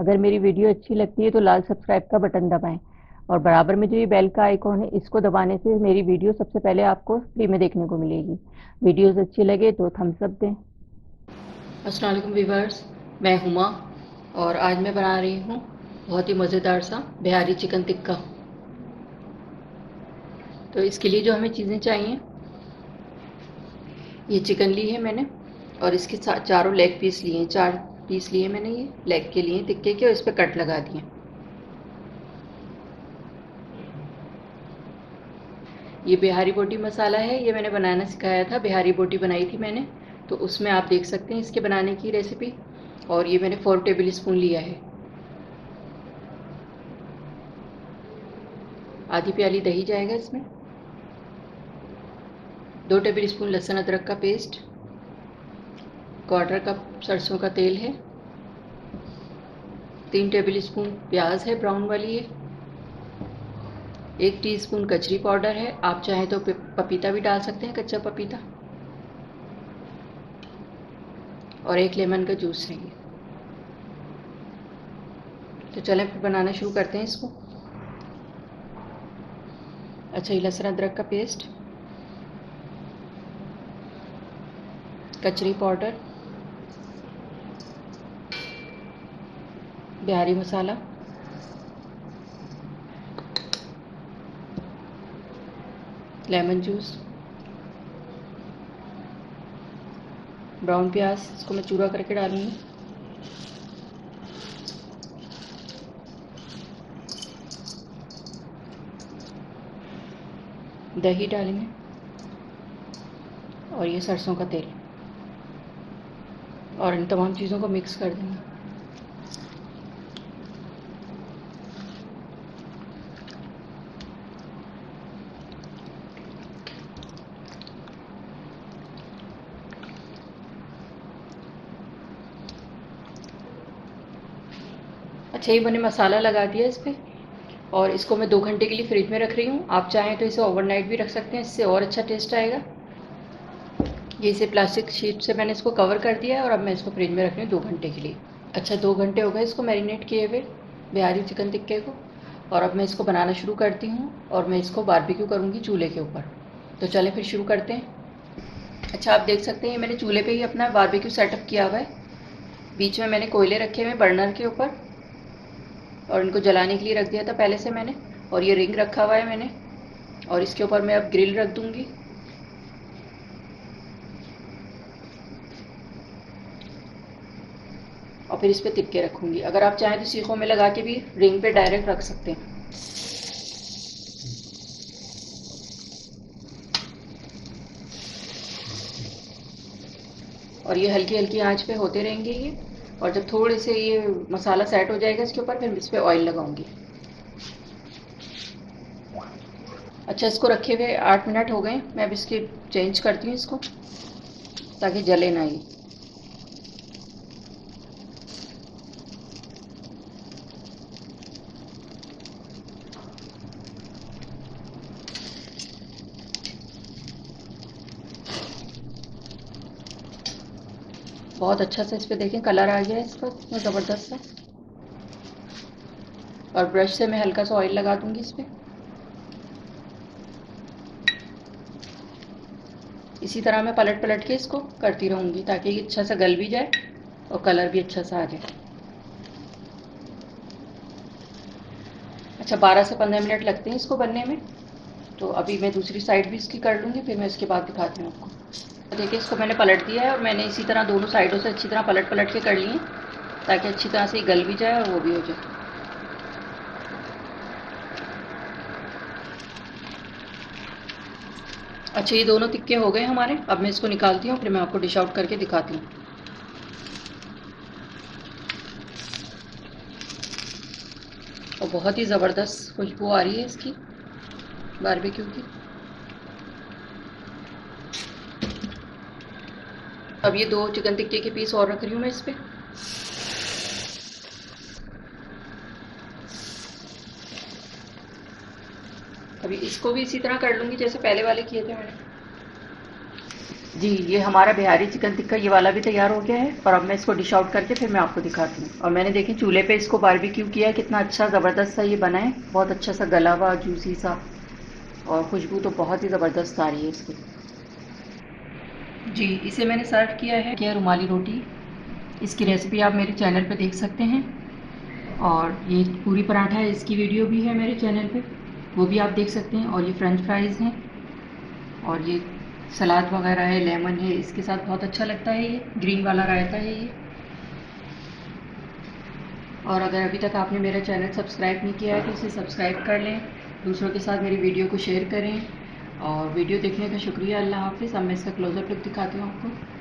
अगर मेरी वीडियो अच्छी लगती है तो लाल सब्सक्राइब का बटन दबाएं और बराबर में जो ये बेल का आइकॉन है इसको दबाने से मेरी वीडियो सबसे पहले आपको फ्री में देखने को मिलेगी। वीडियोस अच्छी लगे तो थम्स अप दें। अस्सलाम वालेकुम व्यूवर्स, मैं हुमा और आज मैं बना रही हूँ बहुत ही मज़ेदार सा बिहारी चिकन टिक्का। तो इसके लिए जो हमें चीज़ें चाहिए, ये चिकन ली है मैंने और इसके चारों लेग पीस लिए हैं। 4 पीस लिए मैंने, ये लेग के लिए टिक्के के, और इस पर कट लगा दिए। ये बिहारी बोटी मसाला है, ये मैंने बनाना सिखाया था, बिहारी बोटी बनाई थी मैंने, तो उसमें आप देख सकते हैं इसके बनाने की रेसिपी। और ये मैंने 4 टेबल स्पून लिया है। आधी प्याली दही जाएगा इसमें, 2 टेबल स्पून लहसुन अदरक का पेस्ट, 1/4 कप सरसों का तेल है, 3 टेबल स्पून प्याज है ब्राउन वाली है, 1 टीस्पून कचरी पाउडर है, आप चाहें तो पपीता भी डाल सकते हैं, कच्चा पपीता, और 1 लेमन का जूस है ये। तो चलें फिर बनाना शुरू करते हैं इसको। अच्छा, ये लहसुन अदरक का पेस्ट, कचरी पाउडर, बिहारी मसाला, लेमन जूस, ब्राउन प्याज, इसको मैं चूरा करके डालूँगी, दही डालेंगे, और ये सरसों का तेल, और इन तमाम चीज़ों को मिक्स कर देंगे। अच्छा, ये मैंने मसाला लगा दिया इस पर, और इसको मैं 2 घंटे के लिए फ्रिज में रख रही हूँ। आप चाहें तो इसे ओवरनाइट भी रख सकते हैं, इससे और अच्छा टेस्ट आएगा। ये इसे प्लास्टिक शीट से मैंने इसको कवर कर दिया है, और अब मैं इसको फ्रिज में रख रही हूँ 2 घंटे के लिए। अच्छा, 2 घंटे हो गए इसको मैरिनेट किए हुए बिहारी चिकन टिक्के को, और अब मैं इसको बनाना शुरू करती हूँ, और मैं इसको बारबेक्यू करूँगी चूल्हे के ऊपर। तो चलें फिर शुरू करते हैं। अच्छा, आप देख सकते हैं मैंने चूल्हे पे ही अपना बारबेक्यू सेटअप किया हुआ है। बीच में मैंने कोयले रखे हुए हैं बर्नर के ऊपर, और इनको जलाने के लिए रख दिया था पहले से मैंने, और ये रिंग रखा हुआ है मैंने, और इसके ऊपर मैं अब ग्रिल रख दूँगी। और फिर इस पर टिक्के रखूँगी। अगर आप चाहें तो सीखों में लगा के भी रिंग पे डायरेक्ट रख सकते हैं। और ये हल्की हल्की आंच पे होते रहेंगे ये, और जब थोड़े से ये मसाला सेट हो जाएगा इसके ऊपर, फिर इस पर ऑयल लगाऊंगी। अच्छा, इसको रखे हुए 8 मिनट हो गए। मैं अब इसकी चेंज करती हूँ इसको, ताकि जले ना ये। बहुत अच्छा से इस पर देखें कलर आ गया है इसका, इतना ज़बरदस्त सा। और ब्रश से मैं हल्का सा ऑयल लगा दूंगी इस पर। इसी तरह मैं पलट पलट के इसको करती रहूँगी, ताकि ये अच्छा सा गल भी जाए और कलर भी अच्छा सा आ जाए। अच्छा, 12 से 15 मिनट लगते हैं इसको बनने में। तो अभी मैं दूसरी साइड भी इसकी कर लूँगी, फिर मैं इसके बाद दिखाती हूँ आपको। तो देखिए, इसको मैंने पलट दिया है, और मैंने इसी तरह दोनों साइडों से अच्छी तरह पलट पलट के कर लिए, ताकि अच्छी तरह से गल भी जाए और वो भी हो जाए। अच्छा, ये दोनों तिक्के हो गए हमारे। अब मैं इसको निकालती हूँ, फिर मैं आपको डिश आउट करके दिखाती हूँ। और बहुत ही ज़बरदस्त खुशबू आ रही है इसकी, बारबेक्यू की। अब ये 2 चिकन टिक्के के पीस और रख रही हूँ मैं इस पर। अभी इसको भी इसी तरह कर लूँगी जैसे पहले वाले किए थे मैंने। जी, ये हमारा बिहारी चिकन टिक्का ये वाला भी तैयार हो गया है और अब मैं इसको डिश आउट करके फिर मैं आपको दिखाती हूँ। और मैंने देखिए चूल्हे पे इसको बारबेक्यू किया है, कितना अच्छा ज़बरदस्त सा ये बना है, बहुत अच्छा सा गला हुआ जूसी सा, और खुशबू तो बहुत ही ज़बरदस्त आ रही है इसकी। जी, इसे मैंने सर्व किया है क्या रुमाली रोटी। इसकी रेसिपी आप मेरे चैनल पे देख सकते हैं, और ये पूरी पराठा है, इसकी वीडियो भी है मेरे चैनल पे, वो भी आप देख सकते हैं। और ये फ्रेंच फ्राइज़ हैं, और ये सलाद वगैरह है, लेमन है, इसके साथ बहुत अच्छा लगता है। ये ग्रीन वाला रायता है ये। और अगर अभी तक आपने मेरा चैनल सब्सक्राइब नहीं किया है तो इसे सब्सक्राइब कर लें, दूसरों के साथ मेरी वीडियो को शेयर करें। और वीडियो देखने का शुक्रिया। अल्लाह हाफ़िज़। अब मैं इसका क्लोज़अप लुक दिखाती हूँ आपको।